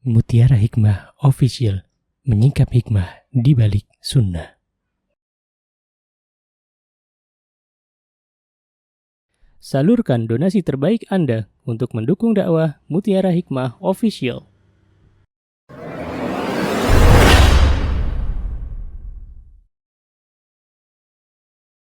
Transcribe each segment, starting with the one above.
Mutiara Hikmah Official, menyingkap hikmah di balik sunnah. Salurkan donasi terbaik Anda untuk mendukung dakwah Mutiara Hikmah Official.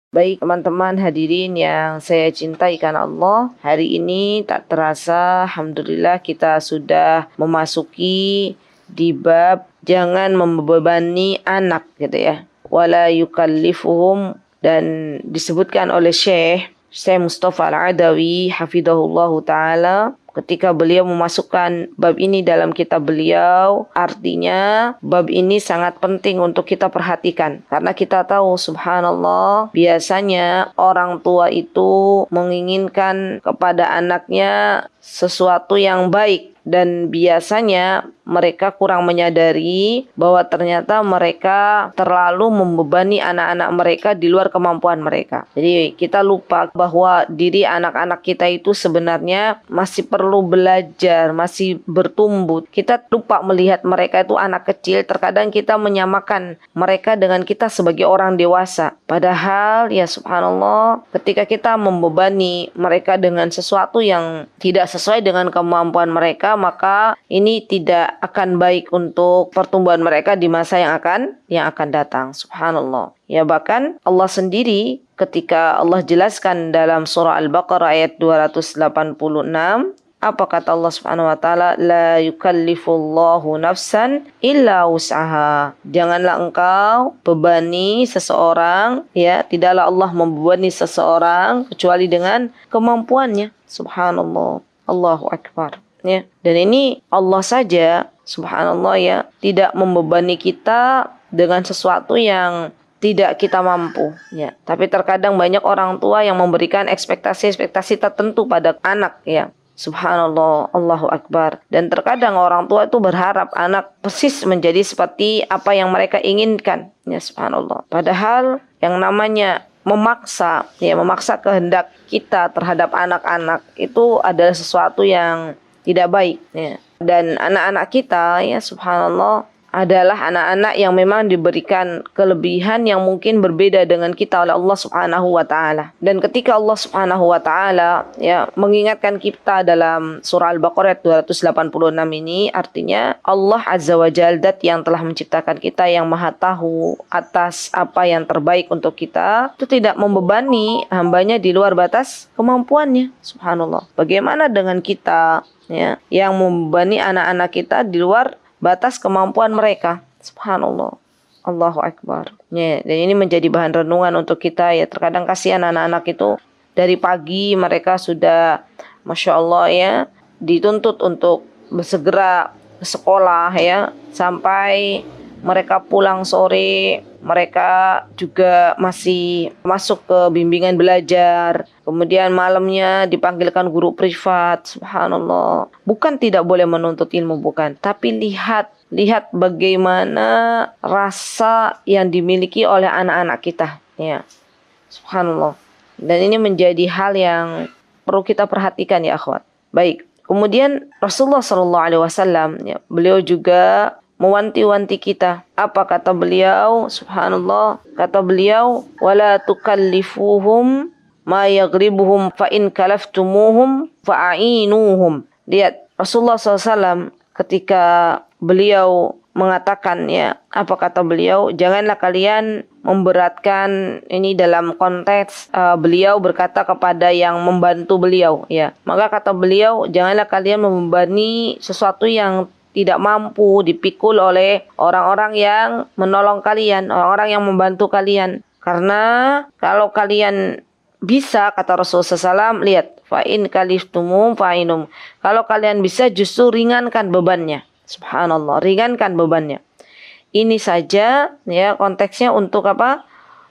Baik teman-teman hadirin yang saya cintai karena Allah, hari ini tak terasa alhamdulillah kita sudah memasuki di bab jangan membebani anak gitu ya. Wala yukallifuhum, dan disebutkan oleh Syekh Mustafa Al-Adawi hafidhahullahu taala ketika beliau memasukkan bab ini dalam kitab beliau. Artinya bab ini sangat penting untuk kita perhatikan, karena kita tahu subhanallah biasanya orang tua itu menginginkan kepada anaknya sesuatu yang baik, dan biasanya mereka kurang menyadari bahwa ternyata mereka terlalu membebani anak-anak mereka di luar kemampuan mereka. Jadi kita lupa bahwa diri anak-anak kita itu sebenarnya masih perlu belajar, masih bertumbuh. Kita lupa melihat mereka itu anak kecil. Terkadang kita menyamakan mereka dengan kita sebagai orang dewasa. Padahal ya subhanallah, ketika kita membebani mereka dengan sesuatu yang tidak sesuai dengan kemampuan mereka, maka ini tidak akan baik untuk pertumbuhan mereka di masa yang akan datang. Subhanallah. Ya, bahkan Allah sendiri ketika Allah jelaskan dalam surah Al-Baqarah ayat 286, apa kata Allah Subhanahu wa taala? La yukallifullahu nafsan illa wus'aha. Janganlah engkau bebani seseorang, ya, tidaklah Allah membebani seseorang kecuali dengan kemampuannya. Subhanallah. Allahu akbar. Ya. Dan ini Allah saja subhanallah ya tidak membebani kita dengan sesuatu yang tidak kita mampu ya. Tapi terkadang banyak orang tua yang memberikan ekspektasi tertentu pada anak ya. Subhanallah, Allahu akbar. Dan terkadang orang tua itu berharap anak persis menjadi seperti apa yang mereka inginkan ya, subhanallah. Padahal yang namanya memaksa kehendak kita terhadap anak-anak itu adalah sesuatu yang tidak baik ya. Dan anak-anak kita ya subhanallah adalah anak-anak yang memang diberikan kelebihan yang mungkin berbeda dengan kita oleh Allah Subhanahu wa taala. Dan ketika Allah Subhanahu wa taala ya mengingatkan kita dalam surah Al-Baqarah 286 ini, artinya Allah Azza wa Jalla, zat yang telah menciptakan kita, yang maha tahu atas apa yang terbaik untuk kita, itu tidak membebani hambanya di luar batas kemampuannya. Subhanallah. Bagaimana dengan kita ya yang membebani anak-anak kita di luar batas kemampuan mereka? Subhanallah. Allahu akbar. Ya, dan ini menjadi bahan renungan untuk kita ya. Terkadang kasihan anak-anak itu dari pagi mereka sudah masya Allah ya dituntut untuk bersegera ke sekolah ya, sampai mereka pulang sore, mereka juga masih masuk ke bimbingan belajar. Kemudian malamnya dipanggilkan guru privat. Subhanallah. Bukan tidak boleh menuntut ilmu, bukan. Tapi lihat bagaimana rasa yang dimiliki oleh anak-anak kita. Ya. Subhanallah. Dan ini menjadi hal yang perlu kita perhatikan ya akhwat. Baik. Kemudian Rasulullah SAW ya, beliau juga mewanti-wanti kita. Apa kata beliau? Subhanallah. Kata beliau, wala tukallifuhum ma yaghribuhum fa in kalaftumuhum fa'ainuhum. Lihat Rasulullah SAW ketika beliau mengatakan ya, apa kata beliau? Janganlah kalian memberatkan, ini dalam konteks beliau berkata kepada yang membantu beliau ya. Maka kata beliau, janganlah kalian membebani sesuatu yang tidak mampu dipikul oleh orang-orang yang menolong kalian, orang-orang yang membantu kalian. Karena kalau kalian bisa, kata Rasulullah SAW, lihat, fa'in kaliftumum fa'inum. Kalau kalian bisa, justru ringankan bebannya. Subhanallah, ringankan bebannya. Ini saja ya konteksnya untuk apa?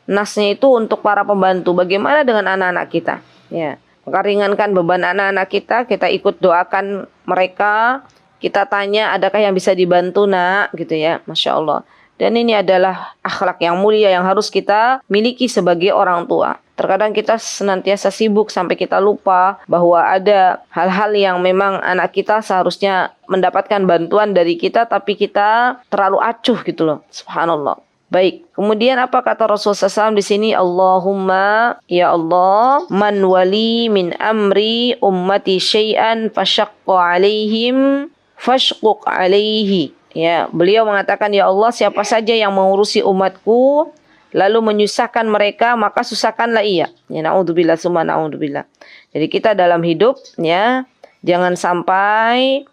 Nasnya itu untuk para pembantu. Bagaimana dengan anak-anak kita? Ya, maka ringankan beban anak-anak kita ikut doakan mereka. Kita tanya, adakah yang bisa dibantu nak? Gitu ya, Masya Allah. Dan ini adalah akhlak yang mulia yang harus kita miliki sebagai orang tua. Terkadang kita senantiasa sibuk sampai kita lupa bahwa ada hal-hal yang memang anak kita seharusnya mendapatkan bantuan dari kita, tapi kita terlalu acuh gitu loh. Subhanallah. Baik, kemudian apa kata Rasulullah SAW di sini? Allahumma, ya Allah, man wali min amri ummati syai'an fashaqqa alaihim fashquq alaihi. Ya, beliau mengatakan, ya Allah, siapa saja yang mengurusi umatku lalu menyusahkan mereka, maka susahkanlah ia. Ya, naudzubillah summa naudzubillah. Jadi kita dalam hidup ya, jangan sampai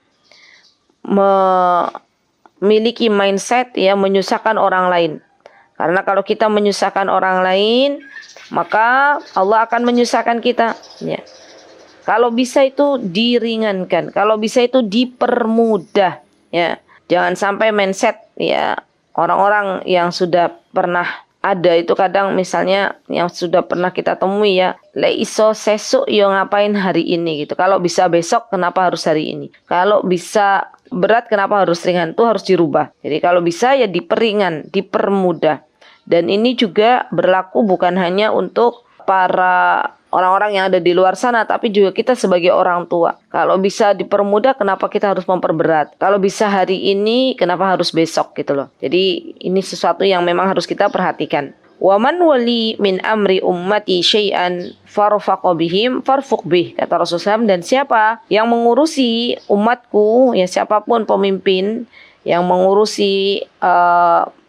memiliki mindset ya menyusahkan orang lain. Karena kalau kita menyusahkan orang lain, maka Allah akan menyusahkan kita. Ya. Kalau bisa itu diringankan, kalau bisa itu dipermudah. Ya. Jangan sampai mindset ya orang-orang yang sudah pernah ada itu kadang misalnya yang sudah pernah kita temui ya, le iso sesuk yo ngapain hari ini gitu. Kalau bisa besok kenapa harus hari ini? Kalau bisa berat kenapa harus ringan? Itu harus dirubah. Jadi kalau bisa ya diperingan, dipermudah. Dan ini juga berlaku bukan hanya untuk para orang-orang yang ada di luar sana, tapi juga kita sebagai orang tua. Kalau bisa dipermudah, kenapa kita harus memperberat? Kalau bisa hari ini, kenapa harus besok gitu loh. Jadi ini sesuatu yang memang harus kita perhatikan. Wa man wali min amri ummati syai'an farfaqo bihim farfuq bih, kata Rasulullah SAW. Dan siapa yang mengurusi umatku, ya siapapun pemimpin yang mengurusi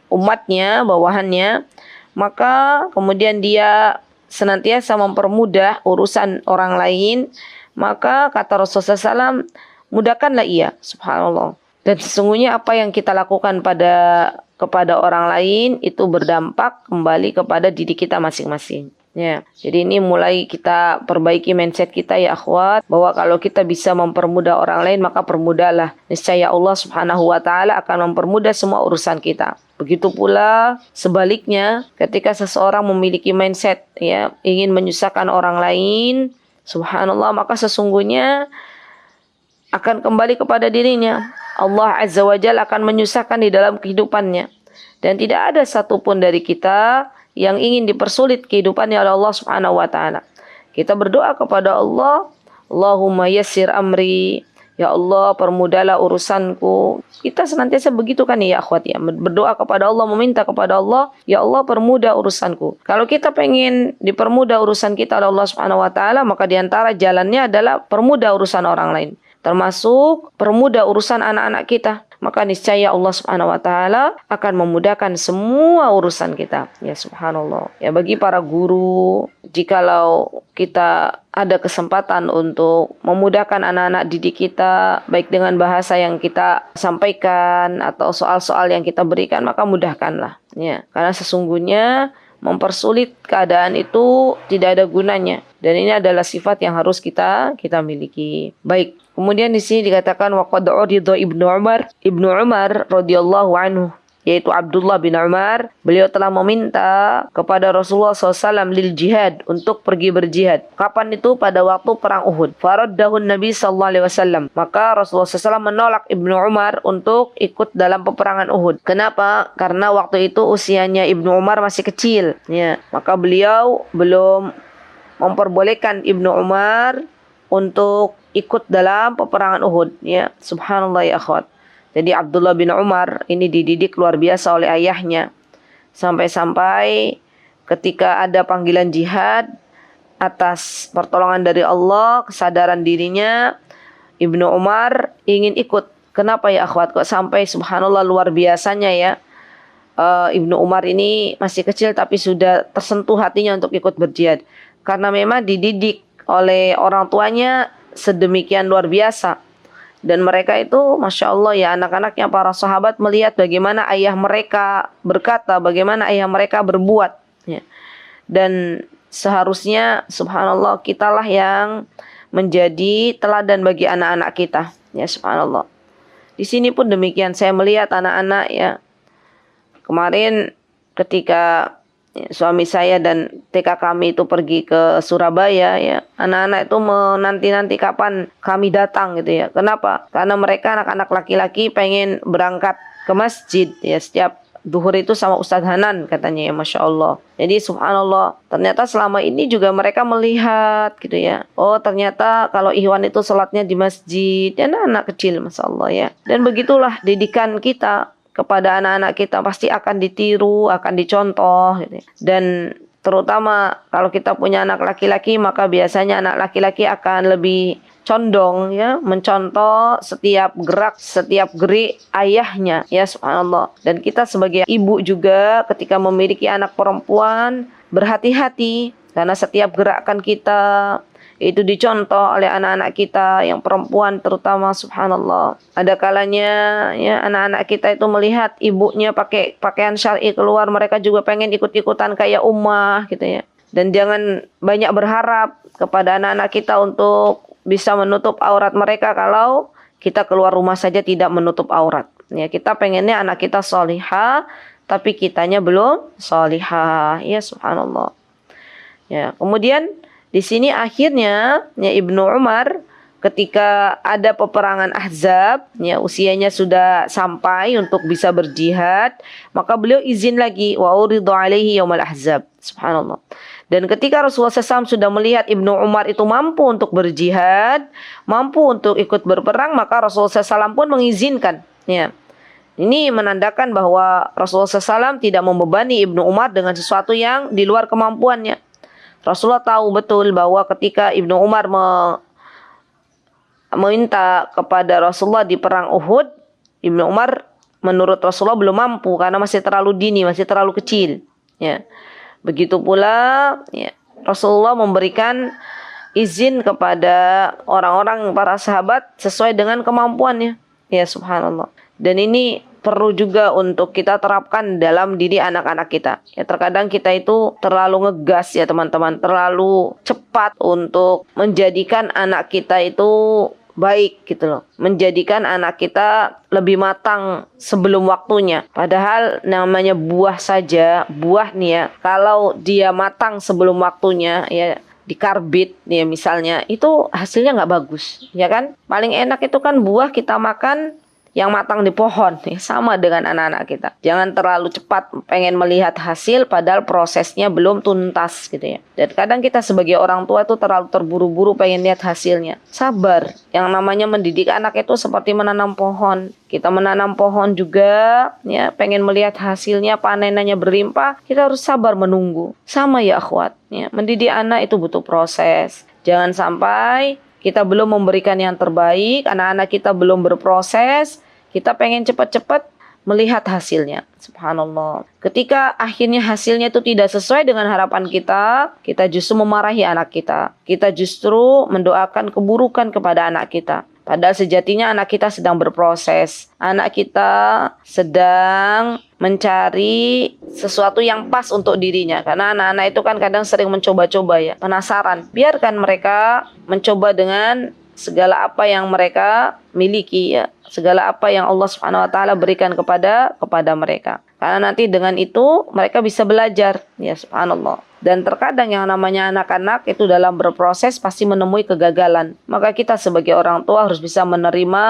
umatnya, bawahannya, maka kemudian dia senantiasa mempermudah urusan orang lain, maka kata Rasulullah SAW, mudahkanlah ia. Subhanallah. Dan sesungguhnya apa yang kita lakukan kepada orang lain itu berdampak kembali kepada diri kita masing-masing. Ya, jadi ini mulai kita perbaiki mindset kita ya akhwat, bahwa kalau kita bisa mempermudah orang lain maka permudahlah. Niscaya Allah Subhanahu wa taala akan mempermudah semua urusan kita. Begitu pula sebaliknya, ketika seseorang memiliki mindset ya ingin menyusahkan orang lain, subhanallah, maka sesungguhnya akan kembali kepada dirinya. Allah Azza wa Jalla akan menyusahkan di dalam kehidupannya. Dan tidak ada satupun dari kita yang ingin dipersulit kehidupannya oleh Allah Subhanahu wa taala. Kita berdoa kepada Allah, Allahumma yassir amri, ya Allah permudahlah urusanku. Kita senantiasa begitu kan ya akhwat ya, berdoa kepada Allah, meminta kepada Allah, ya Allah permudah urusanku. Kalau kita pengen dipermudah urusan kita oleh Allah Subhanahu wa taala, maka diantara jalannya adalah permudah urusan orang lain, termasuk permudah urusan anak-anak kita. Maka niscaya Allah Subhanahu wa taala akan memudahkan semua urusan kita. Ya subhanallah. Ya bagi para guru, jikalau kita ada kesempatan untuk memudahkan anak-anak didik kita baik dengan bahasa yang kita sampaikan atau soal-soal yang kita berikan, maka mudahkanlah. Ya, karena sesungguhnya mempersulit keadaan itu tidak ada gunanya, dan ini adalah sifat yang harus kita miliki. Baik. Kemudian di sini dikatakan waqad urida Ibnu Umar radhiyallahu anhu, yaitu Abdullah bin Umar, beliau telah meminta kepada Rasulullah SAW lil jihad, untuk pergi berjihad. Kapan itu? Pada waktu perang Uhud. Faraddahu Nabi sallallahu alaihi wasallam. Maka Rasulullah SAW menolak Ibnu Umar untuk ikut dalam peperangan Uhud. Kenapa? Karena waktu itu usianya Ibnu Umar masih kecil. Ya, maka beliau belum memperbolehkan Ibnu Umar untuk ikut dalam peperangan Uhud. Ya, subhanallah ya akhwat. Jadi Abdullah bin Umar ini dididik luar biasa oleh ayahnya. Sampai-sampai ketika ada panggilan jihad atas pertolongan dari Allah, kesadaran dirinya, Ibnu Umar ingin ikut. Kenapa ya akhwat? Kok sampai subhanallah luar biasanya ya. Ibnu Umar ini masih kecil tapi sudah tersentuh hatinya untuk ikut berjihad. Karena memang dididik oleh orang tuanya sedemikian luar biasa. Dan mereka itu Masya Allah ya, anak-anaknya para sahabat melihat bagaimana ayah mereka berkata, bagaimana ayah mereka berbuat ya. Dan seharusnya subhanallah kitalah yang menjadi teladan bagi anak-anak kita ya subhanallah. Di sini pun demikian, saya melihat anak-anak ya. Kemarin ketika suami saya dan TK kami itu pergi ke Surabaya ya, anak-anak itu menanti-nanti kapan kami datang gitu ya. Kenapa? Karena mereka anak-anak laki-laki pengen berangkat ke masjid ya setiap duhur itu sama Ustadz Hanan katanya ya, Masya Allah. Jadi subhanallah, ternyata selama ini juga mereka melihat gitu ya. Oh ternyata kalau ikhwan itu sholatnya di masjid, ya anak kecil Masya Allah ya. Dan begitulah didikan kita kepada anak-anak kita pasti akan ditiru, akan dicontoh gitu ya. Dan terutama kalau kita punya anak laki-laki, maka biasanya anak laki-laki akan lebih condong ya, mencontoh setiap gerak, setiap gerik ayahnya ya subhanallah. Dan kita sebagai ibu juga ketika memiliki anak perempuan berhati-hati karena setiap gerakan kita itu dicontoh oleh anak-anak kita yang perempuan terutama subhanallah. Ada kalanya ya anak-anak kita itu melihat ibunya pakai pakaian syar'i keluar, mereka juga pengen ikut-ikutan kayak ummah gitu ya. Dan jangan banyak berharap kepada anak-anak kita untuk bisa menutup aurat mereka kalau kita keluar rumah saja tidak menutup aurat. Ya, kita pengennya anak kita solihah, tapi kitanya belum solihah. Ya subhanallah. Ya, kemudian di sini akhirnya ya Ibnu Umar ketika ada peperangan Ahzab, ya usianya sudah sampai untuk bisa berjihad, maka beliau izin lagi wa uridu alaihi yaumal ahzab. Subhanallah. Dan ketika Rasulullah SAW sudah melihat Ibnu Umar itu mampu untuk berjihad, mampu untuk ikut berperang, maka Rasulullah SAW pun mengizinkan. Ya. Ini menandakan bahwa Rasulullah SAW tidak membebani Ibnu Umar dengan sesuatu yang di luar kemampuannya. Rasulullah tahu betul bahwa ketika Ibnu Umar meminta kepada Rasulullah di perang Uhud, Ibnu Umar menurut Rasulullah belum mampu karena masih terlalu dini, masih terlalu kecil. Ya. Begitu pula ya, Rasulullah memberikan izin kepada orang-orang para sahabat sesuai dengan kemampuannya. Ya subhanallah. Dan ini perlu juga untuk kita terapkan dalam diri anak-anak kita. Ya terkadang kita itu terlalu ngegas ya teman-teman, terlalu cepat untuk menjadikan anak kita itu baik gitu loh. Menjadikan anak kita lebih matang sebelum waktunya. Padahal namanya buah saja, buah nih ya, kalau dia matang sebelum waktunya ya dikarbit ya misalnya, itu hasilnya nggak bagus ya kan. Paling enak itu kan buah kita makan yang matang di pohon, ya, sama dengan anak-anak kita. Jangan terlalu cepat pengen melihat hasil padahal prosesnya belum tuntas gitu ya. Dan kadang kita sebagai orang tua itu terlalu terburu-buru pengen lihat hasilnya. Sabar. Yang namanya mendidik anak itu seperti menanam pohon. Kita menanam pohon juga ya, pengen melihat hasilnya, panenannya berlimpah, kita harus sabar menunggu. Sama ya akhwat, ya. Mendidik anak itu butuh proses. Jangan sampai kita belum memberikan yang terbaik, anak-anak kita belum berproses, kita pengen cepat-cepat melihat hasilnya. Subhanallah. Ketika akhirnya hasilnya itu tidak sesuai dengan harapan kita, kita justru memarahi anak kita. Kita justru mendoakan keburukan kepada anak kita. Padahal sejatinya anak kita sedang berproses. Anak kita sedang mencari sesuatu yang pas untuk dirinya. Karena anak-anak itu kan kadang sering mencoba-coba ya. Penasaran. Biarkan mereka mencoba dengan segala apa yang mereka miliki ya. Segala apa yang Allah Subhanahu wa taala berikan kepada mereka. Karena nanti dengan itu mereka bisa belajar ya subhanallah. Dan terkadang yang namanya anak-anak itu dalam berproses pasti menemui kegagalan. Maka kita sebagai orang tua harus bisa menerima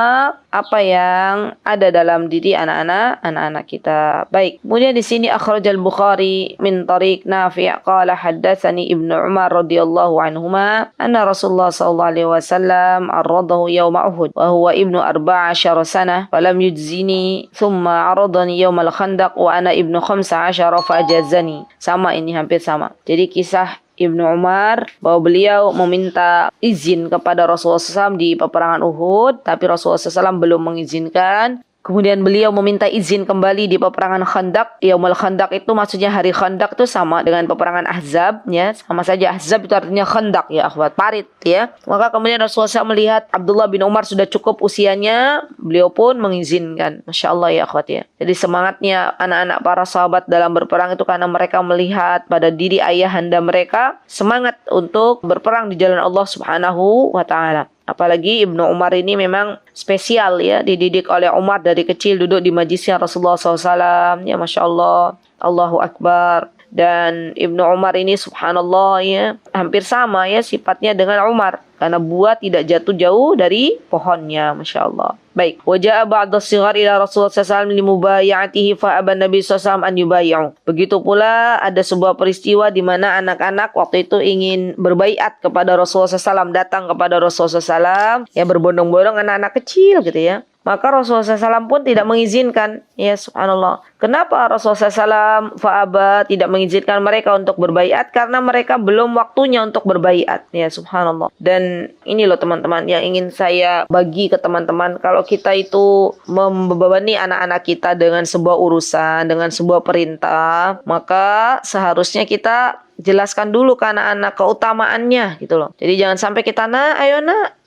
apa yang ada dalam diri anak-anak kita. Baik. Kemudian di sini akhrajal Bukhari min tariq Nafi' qala haddatsani Ibnu Umar radhiyallahu anhuma anna Rasulullah sallallahu alaihi wasallam aradahu yauma Uhud wa huwa ibnu 14 sanah falam yujzini thumma aradani yaumal Khandaq wa ana ibnu 15 fajazani. Sama ini hampir sama. Jadi kisah Ibnu Umar bahwa beliau meminta izin kepada Rasulullah SAW di peperangan Uhud, tapi Rasulullah SAW belum mengizinkan. Kemudian beliau meminta izin kembali di peperangan Khandaq. Yaumul Khandaq itu maksudnya hari Khandaq itu sama dengan peperangan Ahzab ya. Sama saja Ahzab itu artinya Khandaq ya akhwat, parit ya. Maka kemudian Rasulullah SAW melihat Abdullah bin Umar sudah cukup usianya, beliau pun mengizinkan. Masya Allah ya akhwat ya. Jadi semangatnya anak-anak para sahabat dalam berperang itu karena mereka melihat pada diri ayahanda mereka semangat untuk berperang di jalan Allah Subhanahu wa taala. Apalagi Ibnu Umar ini memang spesial ya, dididik oleh Umar dari kecil duduk di majlisnya Rasulullah SAW. Ya Masya Allah, Allahu Akbar. Dan Ibnu Umar ini subhanallah ya, hampir sama ya sifatnya dengan Umar. Karena buah tidak jatuh jauh dari pohonnya, Masya Allah. Baik. Waja'a ba'da sighar ila Rasulullah SAW limubaya'atihi fa'aban Nabi SAW an yubaya'u. Begitu pula ada sebuah peristiwa di mana anak-anak waktu itu ingin berbaiat kepada Rasulullah SAW, datang kepada Rasulullah SAW, ya berbondong-bondong anak-anak kecil gitu ya. Maka Rasulullah SAW pun tidak mengizinkan. Ya subhanallah. Kenapa Rasulullah SAW fa'aba tidak mengizinkan mereka untuk berbaiat? Karena mereka belum waktunya untuk berbaiat. Ya subhanallah. Dan ini loh teman-teman yang ingin saya bagi ke teman-teman. Kalau kita itu membebani anak-anak kita dengan sebuah urusan, dengan sebuah perintah, maka seharusnya kita jelaskan dulu ke anak-anak keutamaannya gitu loh. Jadi jangan sampai kita, ayo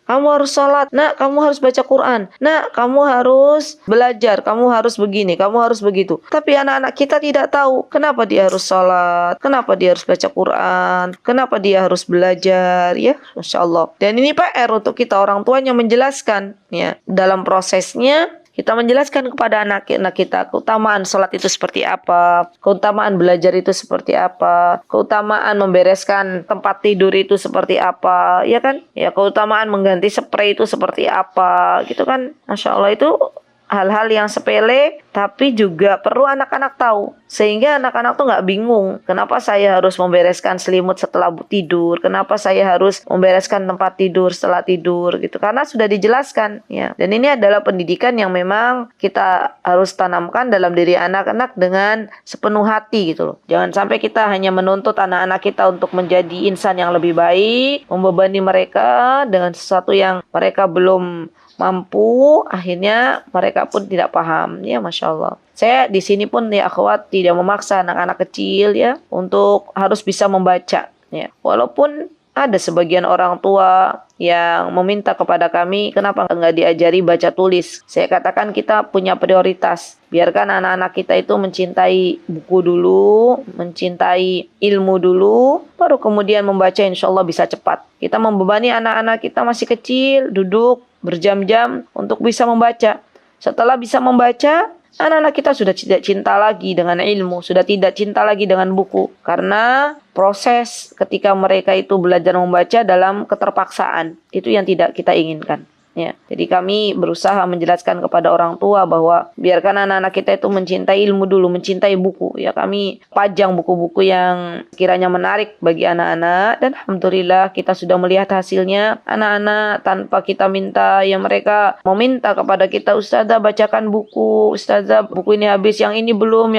kamu harus sholat, kamu harus baca Quran, kamu harus belajar, kamu harus begini, kamu harus begitu. Tapi anak-anak kita tidak tahu kenapa dia harus sholat, kenapa dia harus baca Quran, kenapa dia harus belajar, ya, Masya Allah. Dan ini PR untuk kita orang tuanya menjelaskan, ya, dalam prosesnya. Kita menjelaskan kepada anak-anak kita keutamaan sholat itu seperti apa, keutamaan belajar itu seperti apa, keutamaan membereskan tempat tidur itu seperti apa, ya kan? Ya, keutamaan mengganti spray itu seperti apa, gitu kan? Masya Allah, itu hal-hal yang sepele tapi juga perlu anak-anak tahu sehingga anak-anak tuh nggak bingung kenapa saya harus membereskan selimut setelah tidur, kenapa saya harus membereskan tempat tidur setelah tidur gitu, karena sudah dijelaskan ya. Dan ini adalah pendidikan yang memang kita harus tanamkan dalam diri anak-anak dengan sepenuh hati gitu loh. Jangan sampai kita hanya menuntut anak-anak kita untuk menjadi insan yang lebih baik, membebani mereka dengan sesuatu yang mereka belum mampu, akhirnya mereka pun tidak paham, ya Masya Allah. Saya di sini pun ya akhwat tidak memaksa anak-anak kecil ya untuk harus bisa membaca, ya. Walaupun ada sebagian orang tua yang meminta kepada kami, kenapa nggak diajari baca tulis? Saya katakan kita punya prioritas. Biarkan anak-anak kita itu mencintai buku dulu, mencintai ilmu dulu, baru kemudian membaca, insya Allah bisa cepat. Kita membebani anak-anak kita masih kecil, duduk berjam-jam untuk bisa membaca. Setelah bisa membaca, anak-anak kita sudah tidak cinta lagi dengan ilmu, sudah tidak cinta lagi dengan buku. Karena proses ketika mereka itu belajar membaca dalam keterpaksaan, itu yang tidak kita inginkan. Ya, jadi kami berusaha menjelaskan kepada orang tua bahwa biarkan anak-anak kita itu mencintai ilmu dulu, mencintai buku. Ya, kami pajang buku-buku yang kiranya menarik bagi anak-anak dan alhamdulillah kita sudah melihat hasilnya. Anak-anak tanpa kita minta, ya mereka meminta kepada kita, Ustazah bacakan buku, Ustazah buku ini habis, yang ini belum,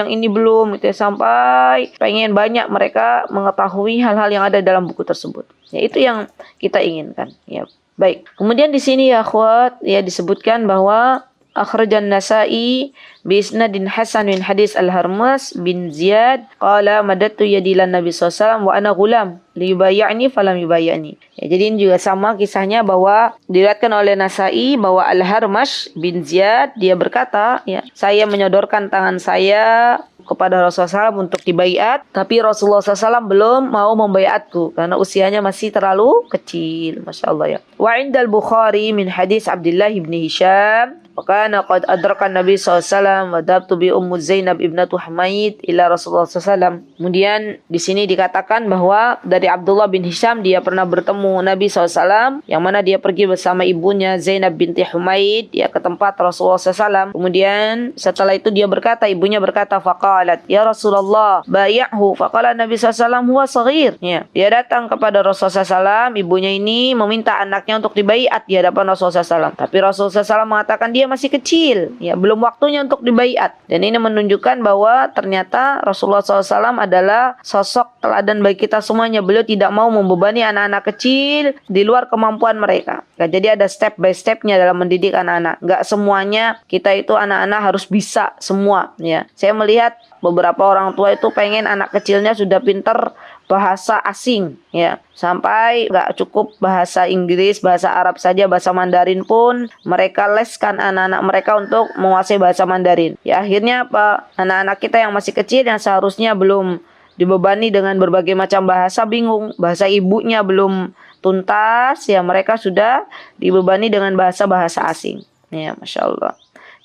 gitu ya, sampai pengen banyak mereka mengetahui hal-hal yang ada dalam buku tersebut. Ya, itu yang kita inginkan. Ya. Baik, kemudian di sini ya akhwat ya disebutkan bahwa akhrajan Nasa'i bi isnadin hasan min hadis Al-Harmas bin Ziyad qala madattu yadi lan Nabi sallallahu alaihi wasallam wa ana ghulam liyubayyani falam yubayyani. Ya, jadi ini juga sama kisahnya bahwa diriwayatkan oleh Nasa'i bahwa Al-Harmas bin Ziyad dia berkata, ya, saya menyodorkan tangan saya kepada Rasulullah SAW untuk dibaiat, tapi Rasulullah SAW belum mau membaiatku karena usianya masih terlalu kecil. Masya Allah ya. Wa indal Bukhari min hadis Abdullah ibn Hisham Wakana qad adraka Nabi SAW wa dabtu bi Ummu Zainab ibnatu Humaid ila Rasulullah SAW. Kemudian di sini dikatakan bahwa dari Abdullah bin Hisham dia pernah bertemu Nabi SAW, yang mana dia pergi bersama ibunya Zainab binti Humaid ya ke tempat Rasulullah SAW. Kemudian setelah itu dia berkata, ibunya berkata, faqalat ya Rasulullah bay'ahu. Faqala Nabi SAW huwa saghir. Ya, dia datang kepada Rasulullah SAW, ibunya ini meminta anaknya untuk dibaiat di hadapan Rasulullah SAW. Tapi Rasulullah SAW mengatakan dia masih kecil, ya belum waktunya untuk dibaiat. Dan ini menunjukkan bahwa ternyata Rasulullah SAW adalah sosok teladan bagi kita semuanya. Beliau tidak mau membebani anak-anak kecil di luar kemampuan mereka. Ya, jadi ada step by stepnya dalam mendidik anak-anak. Nggak semuanya kita itu anak-anak harus bisa semua. Ya, saya melihat beberapa orang tua itu pengen anak kecilnya sudah pinter bahasa asing, ya, sampai nggak cukup bahasa Inggris, bahasa Arab saja, bahasa Mandarin pun mereka leskan anak-anak mereka untuk menguasai bahasa Mandarin. Ya, akhirnya apa? Anak-anak kita yang masih kecil yang seharusnya belum dibebani dengan berbagai macam bahasa bingung, bahasa ibunya belum tuntas, ya mereka sudah dibebani dengan bahasa-bahasa asing. Ya, Masya Allah.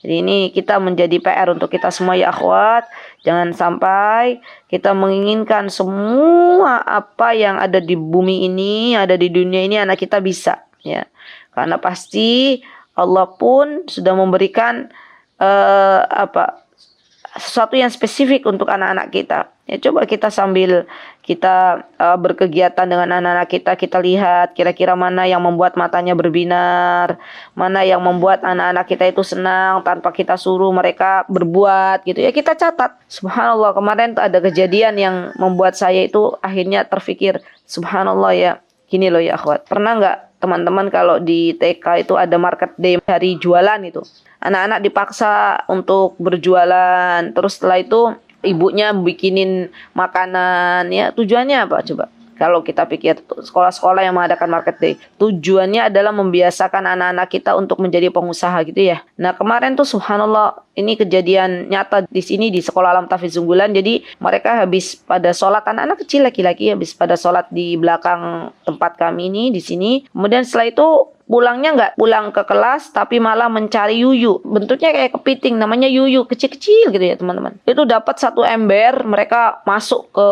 Jadi ini kita menjadi PR untuk kita semua ya akhwat. Jangan sampai kita menginginkan semua apa yang ada di bumi ini, ada di dunia ini anak kita bisa, ya. Karena pasti Allah pun sudah memberikan sesuatu yang spesifik untuk anak-anak kita. Ya, coba kita sambil kita berkegiatan dengan anak-anak kita, kita lihat kira-kira mana yang membuat matanya berbinar, mana yang membuat anak-anak kita itu senang tanpa kita suruh mereka berbuat gitu. Ya kita catat. Subhanallah, kemarin tuh ada kejadian yang membuat saya itu akhirnya terfikir, subhanallah ya. Gini loh ya akhwat, pernah nggak teman-teman kalau di TK itu ada market day, hari jualan itu, anak-anak dipaksa untuk berjualan, terus setelah itu ibunya bikinin makanan, ya tujuannya apa coba? Kalau kita pikir sekolah-sekolah yang mengadakan market day, tujuannya adalah membiasakan anak-anak kita untuk menjadi pengusaha gitu ya. Nah kemarin tuh subhanallah, ini kejadian nyata di sini di Sekolah Alam Tahfidz Unggulan. Jadi mereka habis pada sholat, anak-anak kecil laki-laki habis pada sholat di belakang tempat kami ini di sini. Kemudian setelah itu pulangnya nggak pulang ke kelas, tapi malah mencari yuyu. Bentuknya kayak kepiting, namanya yuyu, kecil-kecil gitu ya teman-teman. Itu dapat 1 ember, mereka masuk ke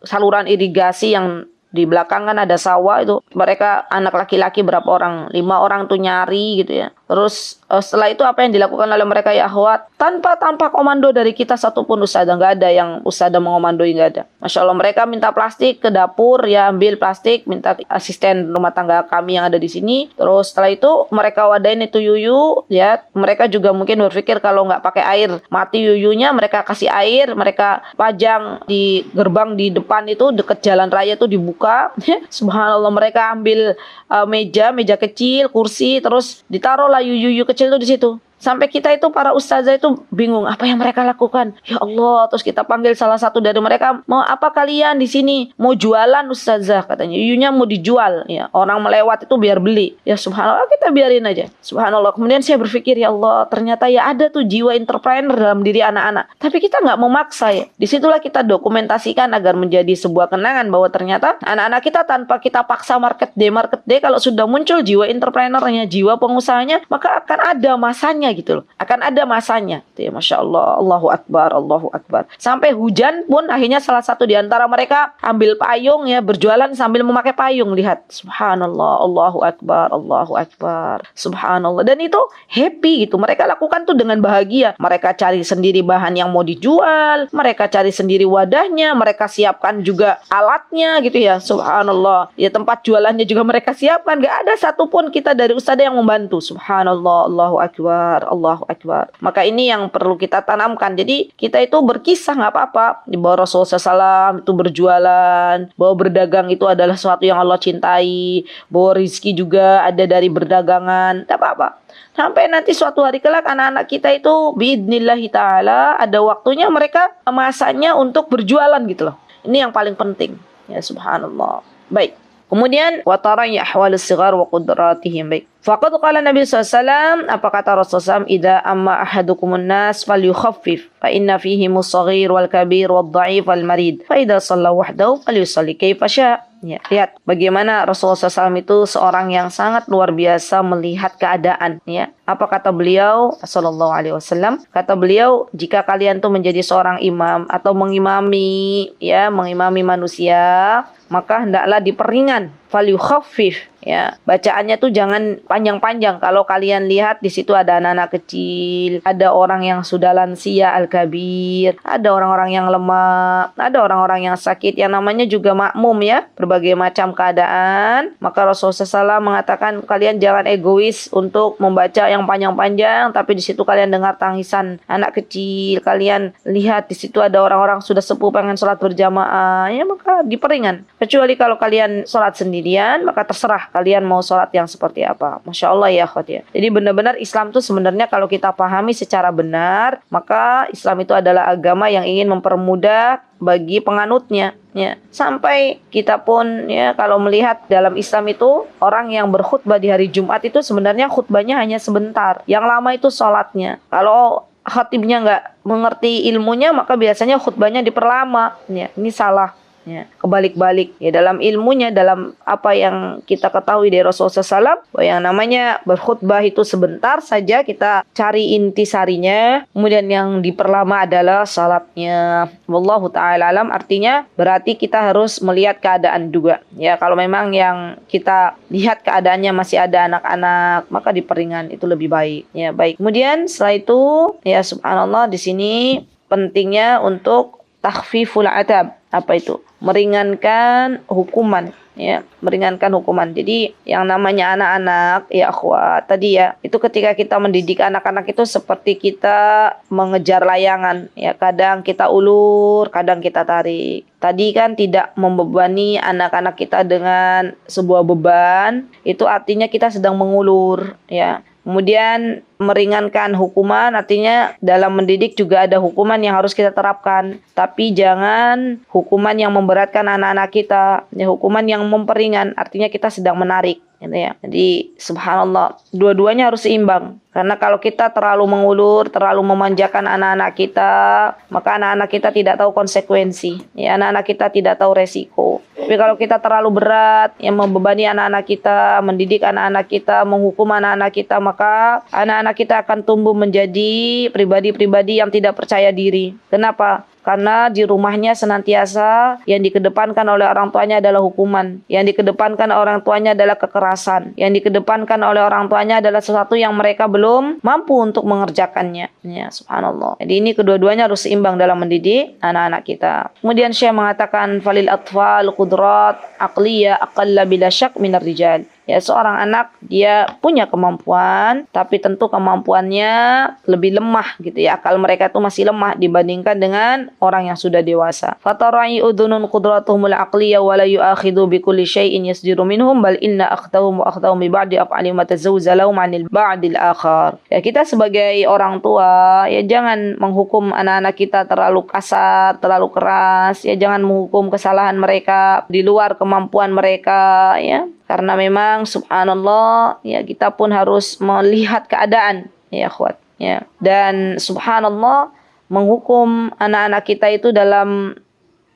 saluran irigasi yang di belakang kan ada sawah itu. Mereka anak laki-laki berapa orang? 5 orang tuh nyari gitu ya. Terus setelah itu apa yang dilakukan oleh mereka ya akhwat? Tanpa komando dari kita satupun ustazah, nggak ada yang ustazah mengomandoi, nggak ada. Masya Allah, mereka minta plastik ke dapur, ya ambil plastik, minta asisten rumah tangga kami yang ada di sini. Terus setelah itu mereka wadain itu yuyu, ya mereka juga mungkin berpikir kalau nggak pakai air mati yuyunya, mereka kasih air, mereka pajang di gerbang di depan itu dekat jalan raya itu dibuka. Subhanallah, mereka ambil meja kecil, kursi, terus ditaruhlah yuyu kecil itu di situ. Sampai kita itu para ustazah itu bingung apa yang mereka lakukan. Ya Allah, terus kita panggil salah satu dari mereka, "Mau apa kalian di sini?" "Mau jualan ustazah," katanya. Yuyunya mau dijual, ya. Orang melewat itu biar beli. Ya subhanallah, kita biarin aja. Subhanallah. Kemudian saya berpikir, ya Allah, ternyata ya ada tuh jiwa entrepreneur dalam diri anak-anak. Tapi kita nggak mau maksa ya. Disitulah kita dokumentasikan agar menjadi sebuah kenangan bahwa ternyata anak-anak kita tanpa kita paksa market day, kalau sudah muncul jiwa entrepreneurnya, jiwa pengusahanya, maka akan ada masanya gitu loh. Akan ada masanya. Ya, Masya Allah, Allahu Akbar, Allahu Akbar. Sampai hujan pun akhirnya salah satu di antara mereka ambil payung ya, berjualan sambil memakai payung. Lihat, subhanallah, Allahu Akbar, Allahu Akbar. Subhanallah. Dan itu happy gitu. Mereka lakukan tuh dengan bahagia. Mereka cari sendiri bahan yang mau dijual, mereka cari sendiri wadahnya, mereka siapkan juga alatnya gitu ya. Subhanallah. Ya tempat jualannya juga mereka siapkan. Gak ada satupun kita dari ustadzah yang membantu. Subhanallah, Allahu Akbar, Allahu Akbar. Maka ini yang perlu kita tanamkan. Jadi kita itu berkisah nggak apa-apa. Di bawah Rasulullah SAW itu berjualan, bahwa berdagang itu adalah sesuatu yang Allah cintai, bahwa rizki juga ada dari berdagangan. Tidak apa-apa. Sampai nanti suatu hari kelak anak-anak kita itu biidnillahi ta'ala ada waktunya mereka masanya untuk berjualan gitu loh. Ini yang paling penting. Ya subhanallah. Baik. Kemudian watara'i ahwalus sighar wa qudratihim. Baik. Faqad qala Nabi SAW, apa kata Rasulullah SAW, idza amma ahadukumun nas falyukhaffif fa inna fihimus saghir wal kabir wad dha'if wal marid fa idza shalla wahdahu falyusalli kaifa syaa. Ya, lihat bagaimana Rasulullah SAW itu seorang yang sangat luar biasa melihat keadaan ya. Apa kata beliau sallallahu alaihi wasallam? Kata beliau, jika kalian tuh menjadi seorang imam atau mengimami manusia, maka hendaklah diperingan, falyukhaffif ya. Bacaannya tuh jangan panjang-panjang. Kalau kalian lihat di situ ada anak-anak kecil, ada orang yang sudah lansia al-kabir, ada orang-orang yang lemah, ada orang-orang yang sakit, yang namanya juga makmum ya, berbagai macam keadaan. Maka Rasulullah SAW mengatakan kalian jangan egois untuk membaca yang panjang-panjang, tapi di situ kalian dengar tangisan anak kecil, kalian lihat di situ ada orang-orang sudah sepuh pengen sholat berjamaah, ya maka diperingan. Kecuali kalau kalian sholat sendirian, maka terserah kalian mau sholat yang seperti apa. Masya Allah ya akhwat ya. Jadi benar-benar Islam itu sebenarnya kalau kita pahami secara benar, maka Islam itu adalah agama yang ingin mempermudah bagi penganutnya ya. Sampai kita pun ya kalau melihat dalam Islam itu orang yang berkhutbah di hari Jumat itu sebenarnya khutbahnya hanya sebentar. Yang lama itu sholatnya. Kalau khatibnya nggak mengerti ilmunya, maka biasanya khutbahnya diperlama ya. Ini salah Ya, kebalik-balik ya, dalam ilmunya, dalam apa yang kita ketahui dari Rasulullah SAW, bahwa yang namanya berkhutbah itu sebentar saja, kita cari intisarinya, kemudian yang diperlama adalah salatnya. Wallahu ta'ala alam, artinya berarti kita harus melihat keadaan juga ya. Kalau memang yang kita lihat keadaannya masih ada anak-anak, maka diperingan, itu lebih baik ya. Baik, kemudian setelah itu ya, subhanallah, di sini pentingnya untuk takhfiful adab. Apa itu? Meringankan hukuman ya, meringankan hukuman. Jadi yang namanya anak-anak ya akhwat tadi ya, itu ketika kita mendidik anak-anak itu seperti kita mengejar layangan ya, kadang kita ulur, kadang kita tarik. Tadi kan tidak membebani anak-anak kita dengan sebuah beban, itu artinya kita sedang mengulur ya. Kemudian meringankan hukuman, artinya dalam mendidik juga ada hukuman yang harus kita terapkan. Tapi jangan hukuman yang memberatkan anak-anak kita. Ya, hukuman yang memperingan, artinya kita sedang menarik. Gitu ya. Jadi subhanallah, dua-duanya harus seimbang. Karena kalau kita terlalu mengulur, terlalu memanjakan anak-anak kita, maka anak-anak kita tidak tahu konsekuensi. Ya, anak-anak kita tidak tahu resiko. Tapi kalau kita terlalu berat, yang membebani anak-anak kita, mendidik anak-anak kita, menghukum anak-anak kita, maka anak-anak kita akan tumbuh menjadi pribadi-pribadi yang tidak percaya diri. Kenapa? Karena di rumahnya senantiasa yang dikedepankan oleh orang tuanya adalah hukuman, yang dikedepankan oleh orang tuanya adalah kekerasan, yang dikedepankan oleh orang tuanya adalah sesuatu yang mereka belum mampu untuk mengerjakannya. Ya, subhanallah. Jadi ini kedua-duanya harus seimbang dalam mendidik anak-anak kita. Kemudian Syekh mengatakan falil atfal qudrat aqliyah aqalla bila syak minar rijal. Ya, seorang anak dia punya kemampuan, tapi tentu kemampuannya lebih lemah gitu ya. Akal mereka itu masih lemah dibandingkan dengan orang yang sudah dewasa. Fatarai udhunun qudratuhumul aqliyah wa la yu'akhidhu bi kulli syai'in yasdiru minhum bal inna akhtahum wa akhtahum bi ba'di af'ali ma tazawzalau 'anil ba'dil akhar. Ya, kita sebagai orang tua ya jangan menghukum anak-anak kita terlalu kasar, terlalu keras, ya jangan menghukum kesalahan mereka di luar kemampuan mereka ya. Karena memang subhanallah ya, kita pun harus melihat keadaan ya akhwat ya. Dan subhanallah, menghukum anak-anak kita itu dalam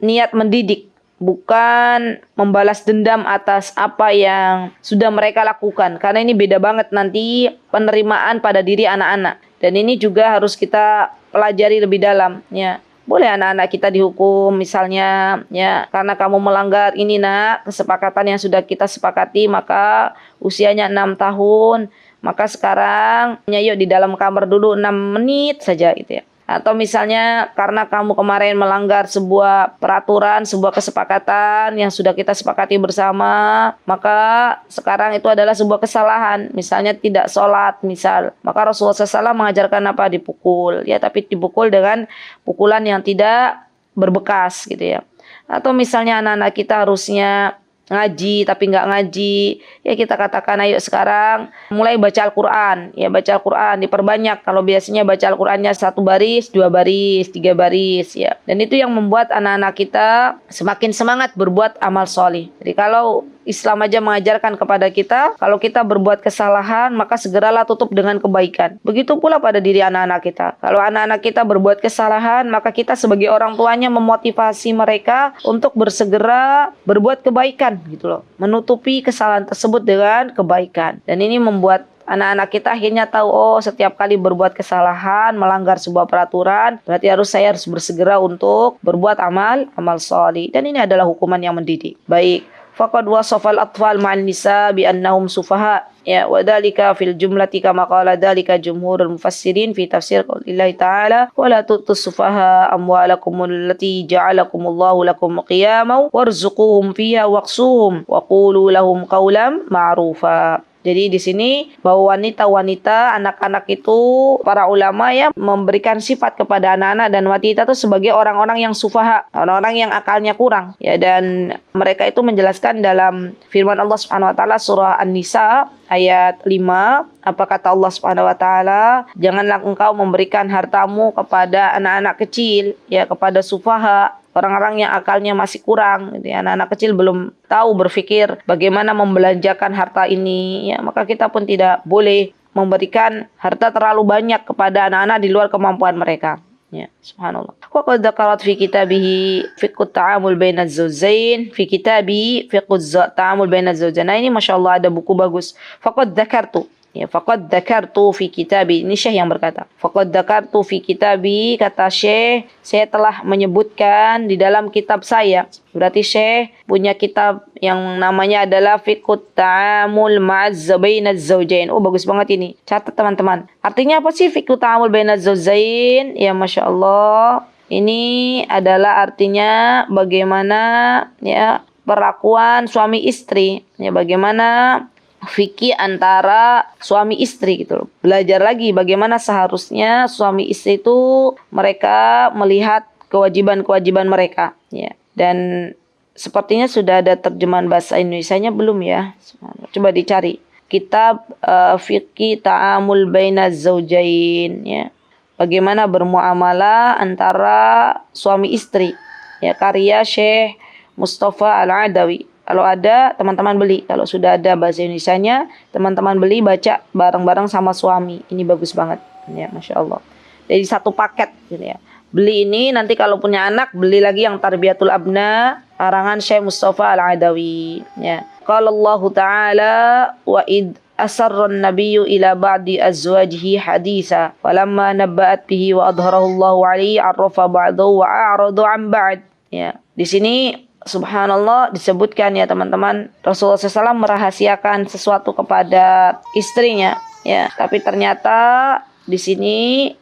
niat mendidik, bukan membalas dendam atas apa yang sudah mereka lakukan. Karena ini beda banget nanti penerimaan pada diri anak-anak. Dan ini juga harus kita pelajari lebih dalam ya. Boleh anak-anak kita dihukum misalnya ya, karena kamu melanggar ini nak, kesepakatan yang sudah kita sepakati, maka usianya 6 tahun, maka sekarang yuk di dalam kamar dulu 6 menit saja gitu ya. Atau misalnya karena kamu kemarin melanggar sebuah peraturan, sebuah kesepakatan yang sudah kita sepakati bersama, maka sekarang itu adalah sebuah kesalahan. Misalnya tidak sholat, misal. Maka Rasulullah SAW mengajarkan apa? Dipukul. Ya, tapi dipukul dengan pukulan yang tidak berbekas gitu ya. Atau misalnya anak-anak kita harusnya ngaji tapi nggak ngaji, ya kita katakan ayo sekarang mulai baca Al-Quran ya, baca Al-Quran diperbanyak. Kalau biasanya baca Al-Qurannya 1 baris, 2 baris, 3 baris ya, dan itu yang membuat anak-anak kita semakin semangat berbuat amal solih. Jadi kalau Islam aja mengajarkan kepada kita, kalau kita berbuat kesalahan maka segeralah tutup dengan kebaikan. Begitu pula pada diri anak-anak kita. Kalau anak-anak kita berbuat kesalahan, maka kita sebagai orang tuanya memotivasi mereka untuk bersegera berbuat kebaikan gitu loh, menutupi kesalahan tersebut dengan kebaikan. Dan ini membuat anak-anak kita akhirnya tahu, oh setiap kali berbuat kesalahan, melanggar sebuah peraturan, berarti saya harus bersegera untuk berbuat amal solih. Dan ini adalah hukuman yang mendidik. Baik, faqad wasafal atfal ma'al nisa bi annahum sufaha ya, wa dzalika fil jumlati kama qala dzalika jumhurul mufassirin fi tafsir qoulillahi ta'ala wa la tutus sufaha amwalakum allati ja'alakumullahu lakum qiyaman warzuquhum fiha waqsuhum wa qulu lahum qawlan ma'rufa. Jadi di sini bahwa wanita-wanita, anak-anak itu para ulama ya memberikan sifat kepada anak-anak dan wanita itu sebagai orang-orang yang sufaha, orang-orang yang akalnya kurang ya. Dan mereka itu menjelaskan dalam firman Allah Subhanahu wa taala surah An-Nisa ayat 5, apa kata Allah Subhanahu wa taala, janganlah engkau memberikan hartamu kepada anak-anak kecil ya, kepada sufaha, orang-orang yang akalnya masih kurang gitu ya. Anak-anak kecil belum tahu berpikir bagaimana membelanjakan harta ini ya, maka kita pun tidak boleh memberikan harta terlalu banyak kepada anak-anak di luar kemampuan mereka Ya, subhanallah. Wa qad dzakarat fi kitabihi fiqhut ta'amul bainaz zawjain fi kitabi fiqhuz ta'amul bainaz zawjain. Nah, ini masyaallah ada buku bagus. Faqad dzakartu. Ya, faqad dzakartu fi kitabi. Ini Syekh yang berkata. Faqad dzakartu fi kitabi, kata Syekh, saya telah menyebutkan di dalam kitab saya. Berarti Syekh punya kitab yang namanya adalah Fiqhut Ta'amul Ma'az Bainaz Zawjain. Oh, bagus banget ini. Catat teman-teman. Artinya apa sih Fiqhut Ta'amul Bainaz Zawjain? Ya, Masya Allah. Ini adalah artinya bagaimana ya perlakuan suami istri. Ya, bagaimana fikih antara suami istri gitu loh. Belajar lagi bagaimana seharusnya suami istri itu mereka melihat kewajiban-kewajiban mereka ya. Dan sepertinya sudah ada terjemahan bahasa Indonesianya belum ya? Coba dicari. Kitab Fiqih Ta'amul Bainaz Zawjain ya. Bagaimana bermuamalah antara suami istri. Ya, karya Syekh Mustafa Al-Adawi. Kalau ada, teman-teman beli. Kalau sudah ada bahasa Indonesianya, teman-teman beli, baca bareng-bareng sama suami. Ini bagus banget. Ya, Masya Allah. Jadi satu paket gitu ya. Beli ini, nanti kalau punya anak, beli lagi yang Tarbiyatul Abna, karangan Syekh Mustafa Al-Adawi. Ya. Qala Allah Ta'ala, wa id asarran nabiyyu ila ba'di azwajihi haditha. Walamma nabba'at bihi wa adharahu Allah alaihi arrafa ba'dahu wa a'radu an ba'd. Ya. Di sini subhanallah disebutkan ya teman-teman, Rasulullah SAW merahasiakan sesuatu kepada istrinya ya, tapi ternyata di sini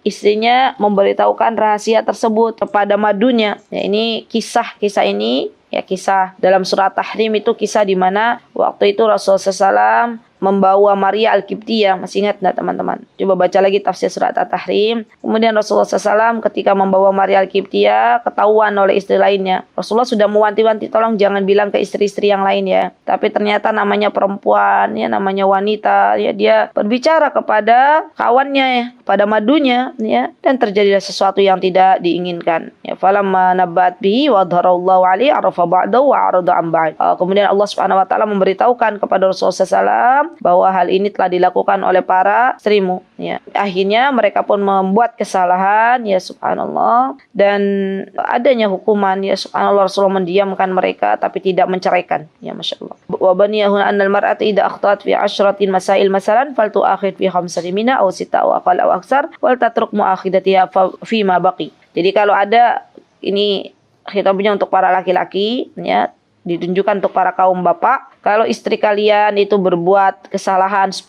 istrinya memberitahukan rahasia tersebut kepada madunya. Ya, ini kisah ini ya, kisah dalam surat Tahrim itu kisah di mana waktu itu Rasulullah SAW membawa Maria Al-Qibtiyah. Masih ingat enggak teman-teman? Coba baca lagi tafsir surat At-Tahrim. Kemudian Rasulullah SAW ketika membawa Maria Al-Qibtiyah ketahuan oleh istri lainnya. Rasulullah sudah mewanti-wanti, tolong jangan bilang ke istri-istri yang lain ya. Tapi ternyata namanya perempuan ya, namanya wanita ya, dia berbicara kepada kawannya ya, pada madunya ya, dan terjadilah sesuatu yang tidak diinginkan. Ya, falamma nabbat bihi wa adharallahu alaihi arafa ba'dahu wa arada an ba'd. Kemudian Allah Subhanahu wa taala memberitahukan kepada Rasulullah SAW bahwa hal ini telah dilakukan oleh para istrimu ya. Akhirnya mereka pun membuat kesalahan ya, subhanallah, dan adanya hukuman ya, subhanallah. Rasulullah mendiamkan mereka tapi tidak menceraikan ya, Masya Allah. Wa baniyahun annal mar'ata idza akhtat fi ashratin masail masalan faltu akhid fi khamsati mina aw sita aw aqal aw aksar wal tatruk muakhidatiha fi ma baqi. Jadi kalau ada, ini khitabnya untuk para laki-laki ya, ditunjukkan untuk para kaum bapak. Kalau istri kalian itu berbuat kesalahan 10,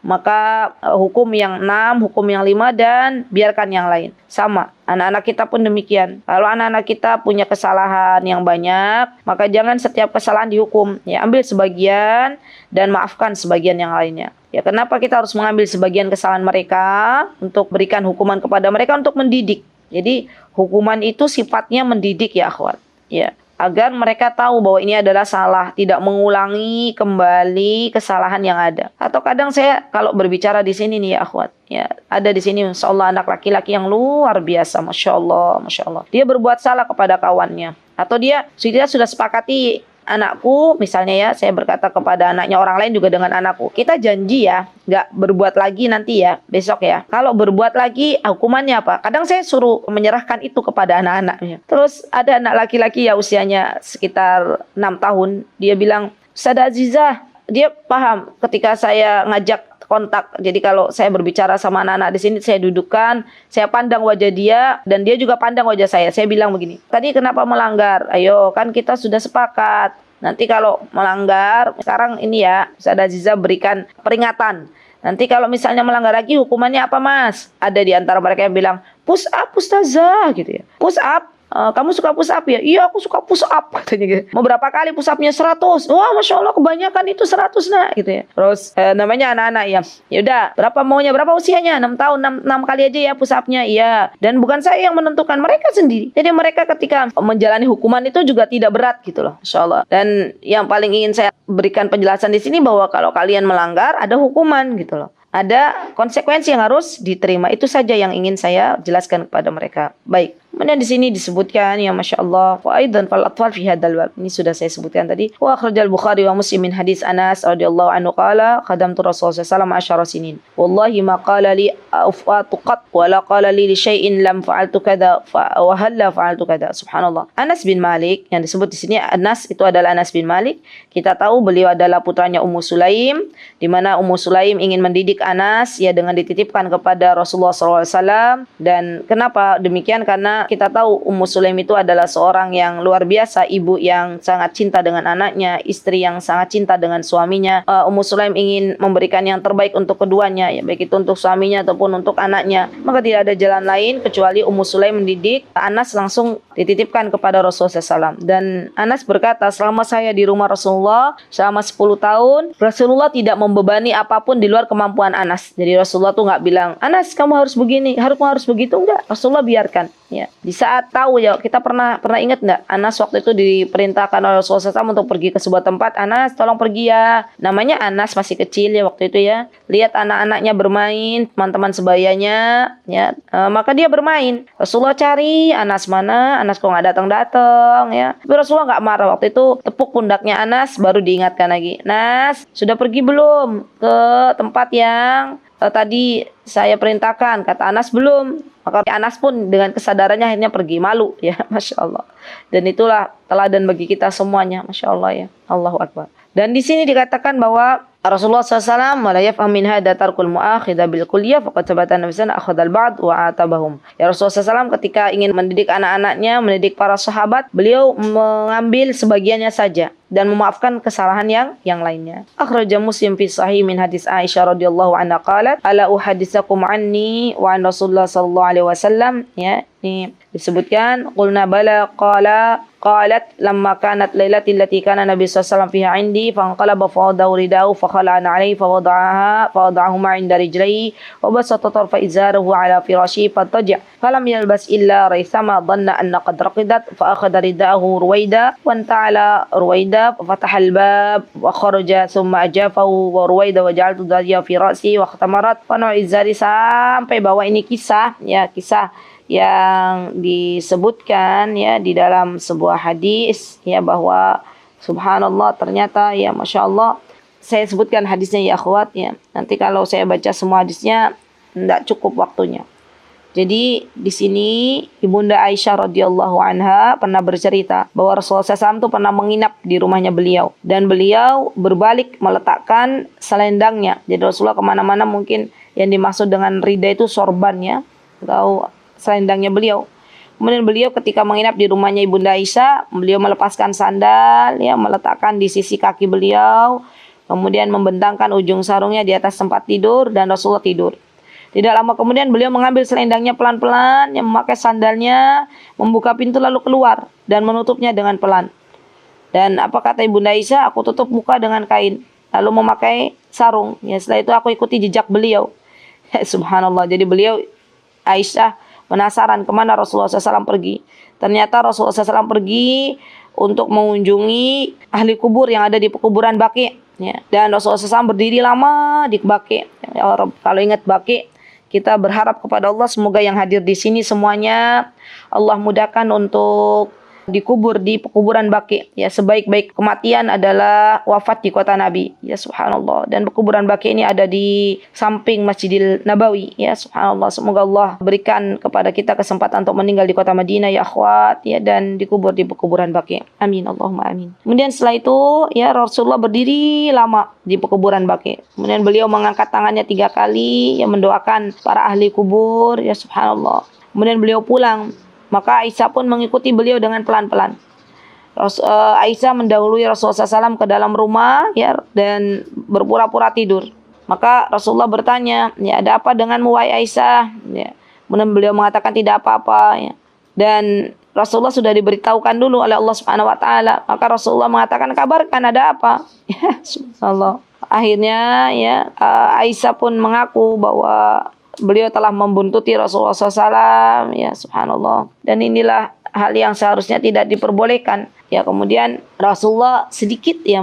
maka hukum yang 6, hukum yang 5, dan biarkan yang lain. Sama, anak-anak kita pun demikian. Kalau anak-anak kita punya kesalahan yang banyak, maka jangan setiap kesalahan dihukum. Ya, ambil sebagian dan maafkan sebagian yang lainnya. Ya, kenapa kita harus mengambil sebagian kesalahan mereka untuk berikan hukuman kepada mereka untuk mendidik? Jadi hukuman itu sifatnya mendidik ya akhwat. Ya, agar mereka tahu bahwa ini adalah salah, tidak mengulangi kembali kesalahan yang ada. Atau kadang saya kalau berbicara di sini nih ya akhwat, ya ada di sini insyaallah anak laki-laki yang luar biasa, masya Allah. Dia berbuat salah kepada kawannya, atau dia sudah sepakati, anakku misalnya ya, saya berkata kepada anaknya orang lain juga dengan anakku, kita janji ya nggak berbuat lagi nanti ya, besok ya. Kalau berbuat lagi hukumannya apa? Kadang saya suruh menyerahkan itu kepada anak-anaknya. Terus ada anak laki-laki ya usianya sekitar 6 tahun, dia bilang, Ustazah Azizah, dia paham ketika saya ngajak kontak. Jadi kalau saya berbicara sama anak-anak di sini, saya dudukkan, saya pandang wajah dia dan dia juga pandang wajah saya. Saya bilang begini, tadi kenapa melanggar? Ayo, kan kita sudah sepakat. Nanti kalau melanggar, sekarang ini ya, Ustazah Aziza berikan peringatan. Nanti kalau misalnya melanggar lagi, hukumannya apa mas? Ada di antara mereka yang bilang, push up Ustazah gitu ya. Push up. Kamu suka push up ya? Iya, aku suka push up katanya gitu. Mau berapa kali push upnya? 100. Wah, Masya Allah, kebanyakan itu 100 nak gitu ya. Terus namanya anak-anak ya. Ya udah, berapa maunya? Berapa usianya? 6 tahun, 6 kali aja ya push upnya. Iya. Dan bukan saya yang menentukan, mereka sendiri. Jadi mereka ketika menjalani hukuman itu juga tidak berat gitu loh, Masya Allah. Dan yang paling ingin saya berikan penjelasan di sini bahwa kalau kalian melanggar ada hukuman gitu loh. Ada konsekuensi yang harus diterima. Itu saja yang ingin saya jelaskan kepada mereka. Baik. Kemudian di sini disebutkan ya Masya Allah, wa aidan fal atfal fi hadzal bab. Ini sudah saya sebutkan tadi. Wa akhrajal Bukhari wa Muslim min hadis Anas radhiyallahu anhu qala khadamtu Rasulullah sallallahu alaihi wasallam 10 sinin. Wallahi ma qala li afatu qat wa la qala li syai'in lam fa'altu kada wa halla fa'altu kada. Subhanallah. Anas bin Malik yang disebut di sini Anas itu adalah Anas bin Malik. Kita tahu beliau adalah putranya Ummu Sulaim, di mana Ummu Sulaim ingin mendidik Anas ya dengan dititipkan kepada Rasulullah sallallahu alaihi wasallam. Dan kenapa demikian? Karena kita tahu Ummu Sulaim itu adalah seorang yang luar biasa, ibu yang sangat cinta dengan anaknya, istri yang sangat cinta dengan suaminya. Ummu Sulaim ingin memberikan yang terbaik untuk keduanya, ya baik itu untuk suaminya ataupun untuk anaknya. Maka tidak ada jalan lain kecuali Ummu Sulaim mendidik Anas, langsung dititipkan kepada Rasulullah SAW. Dan Anas berkata, selama saya di rumah Rasulullah selama 10 tahun, Rasulullah tidak membebani apapun di luar kemampuan Anas. Jadi Rasulullah tuh nggak bilang, Anas kamu harus begini, harus begitu, enggak. Rasulullah biarkan. Ya, di saat tahu ya, kita pernah ingat enggak, Anas waktu itu diperintahkan oleh Rasulullah SAW untuk pergi ke sebuah tempat. Anas tolong pergi ya. Namanya Anas masih kecil ya waktu itu ya. Lihat anak-anaknya bermain, teman-teman sebayanya ya, maka dia bermain. Rasulullah cari Anas mana, Anas kok nggak datang ya. Tapi Rasulullah nggak marah waktu itu, tepuk pundaknya Anas, baru diingatkan lagi, Nas sudah pergi belum ke tempat yang tadi saya perintahkan? Kata Anas belum. Maka Anas pun dengan kesadarannya akhirnya pergi, malu ya, Masya Allah. Dan itulah teladan bagi kita semuanya, Masya Allah ya, Allahu Akbar. Dan di sini dikatakan bahwa Rasulullah SAW la yafham min hadza tarkul mu'akhidha bil kulliyah faqad sabata nafsan akhadha al ba'd wa atabahum. Ya, Rasulullah SAW ketika ingin mendidik anak-anaknya, mendidik para sahabat, beliau mengambil sebagiannya saja dan memaafkan kesalahan yang lainnya. Akhraja Muslim fi sahih min hadis Aisyah radhiyallahu anha qalat, ala uhaditsakum anni wa an Rasulullah sallallahu alaihi wasallam. Ya, ini disebutkan qulna bala qalat lamma kanat lailati allati kana Nabi sallallahu alaihi wasallam fiha indi fanqalaba fawadahu ridahu fakhala'an alaihi fawada'ahu ma 'inda rijlihi wa basata tarfa izarahu ala firashi fataja falam yalbas illa raisama dhanna anna qad raqidat fa akhadha ridahu ruwaida wa ta'ala ruwaida fataha al-bab wa kharaja thumma ajafahu wa ruwaida wa ja'altu dhariya fi ra'si wa khtamarat wa izari, sampai bahwa ini kisah yang disebutkan ya di dalam sebuah hadis ya, bahwa subhanallah ternyata ya Masya Allah, saya sebutkan hadisnya ya akhwat ya, nanti kalau saya baca semua hadisnya tidak cukup waktunya. Jadi di sini Ibunda Aisyah radhiyallahu anha pernah bercerita bahwa Rasulullah SAW itu pernah menginap di rumahnya beliau, dan beliau berbalik meletakkan selendangnya. Jadi Rasulullah kemana-mana, mungkin yang dimaksud dengan rida itu sorbannya atau selendangnya beliau. Kemudian beliau ketika menginap di rumahnya Ibunda Aisyah, beliau melepaskan sandal ya, meletakkan di sisi kaki beliau, kemudian membentangkan ujung sarungnya di atas tempat tidur, dan Rasulullah tidur. Tidak lama kemudian beliau mengambil selendangnya pelan-pelan, yang memakai sandalnya, membuka pintu lalu keluar dan menutupnya dengan pelan. Dan apa kata Ibunda Aisyah? Aku tutup muka dengan kain lalu memakai sarung. Ya, setelah itu aku ikuti jejak beliau. Subhanallah. Jadi beliau, Aisyah, penasaran kemana Rasulullah SAW pergi. Ternyata Rasulullah SAW pergi untuk mengunjungi ahli kubur yang ada di pekuburan Baqi. Ya. Dan Rasulullah SAW berdiri lama di Baqi. Ya, kalau ingat Baqi, kita berharap kepada Allah semoga yang hadir di sini semuanya Allah mudahkan untuk dikubur di pekuburan Baqi. Ya, sebaik-baik kematian adalah wafat di kota Nabi. Ya, subhanallah. Dan pekuburan Baqi ini ada di samping Masjidil Nabawi. Ya, subhanallah. Semoga Allah berikan kepada kita kesempatan untuk meninggal di kota Madinah ya akhwat, ya, dan dikubur di pekuburan Baqi. Amin, Allahumma amin. Kemudian setelah itu ya Rasulullah berdiri lama di pekuburan Baqi. Kemudian beliau mengangkat tangannya 3 kali yang mendoakan para ahli kubur. Ya, subhanallah. Kemudian beliau pulang. Maka Aisyah pun mengikuti beliau dengan pelan-pelan. Aisyah mendahului Rasulullah SAW ke dalam rumah ya, dan berpura-pura tidur. Maka Rasulullah bertanya, ya, ada apa denganmu wahai Aisyah? Ya. Kemudian beliau mengatakan tidak apa-apa. Ya. Dan Rasulullah sudah diberitahukan dulu oleh Allah Subhanahu Wa Taala. Maka Rasulullah mengatakan, kabarkan ada apa? Ya, subhanallah. Akhirnya ya Aisyah pun mengaku bahwa beliau telah membuntuti Rasulullah SAW, ya subhanallah. Dan inilah hal yang seharusnya tidak diperbolehkan. Ya, kemudian Rasulullah sedikit ya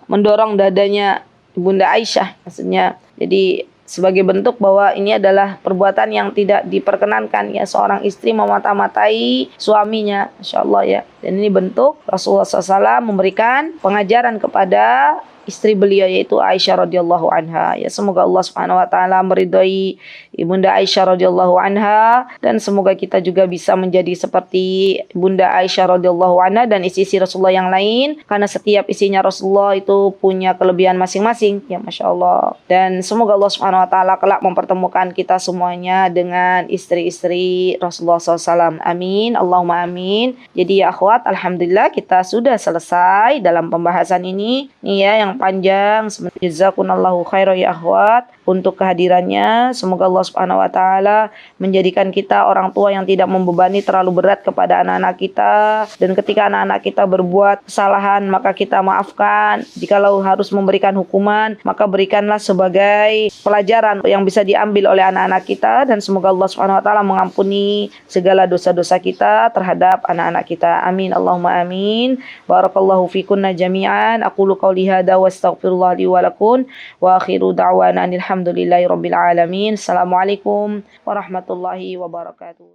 mendorong dadanya Ibunda Aisyah, maksudnya. Jadi sebagai bentuk bahwa ini adalah perbuatan yang tidak diperkenankan ya, seorang istri memata-matai suaminya, Masya Allah ya. Dan ini bentuk Rasulullah SAW memberikan pengajaran kepada istri beliau yaitu Aisyah radhiyallahu anha. Ya, semoga Allah Subhanahu wa taala meridhai Ibunda Aisyah radhiyallahu anha, dan semoga kita juga bisa menjadi seperti Bunda Aisyah radhiyallahu anha dan istri Rasulullah yang lain, karena setiap istrinya Rasulullah itu punya kelebihan masing-masing ya, Masya Allah. Dan semoga Allah Subhanahu wa taala kelak mempertemukan kita semuanya dengan istri-istri Rasulullah SAW. Amin, Allahumma amin. Jadi ya akhwat, alhamdulillah kita sudah selesai dalam pembahasan ini nih ya, yang panjang. Jazakumullahu khairan ya akhwat untuk kehadirannya. Semoga Allah Subhanahu wa taala menjadikan kita orang tua yang tidak membebani terlalu berat kepada anak-anak kita, dan ketika anak-anak kita berbuat kesalahan maka kita maafkan. Jikalau harus memberikan hukuman, maka berikanlah sebagai pelajaran yang bisa diambil oleh anak-anak kita, dan semoga Allah Subhanahu wa taala mengampuni segala dosa-dosa kita terhadap anak-anak kita. Amin, Allahumma amin. Barakallahu fikunna jami'an. Aqulu qouli hadza wa astaghfirullah li wa lakum wa akhiru da'wana alhamdulillahi rabbil alamin. Assalamualaikum warahmatullahi wabarakatuh.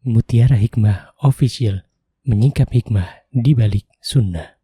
Mutiara Hikmah Official, menyingkap hikmah di balik sunnah.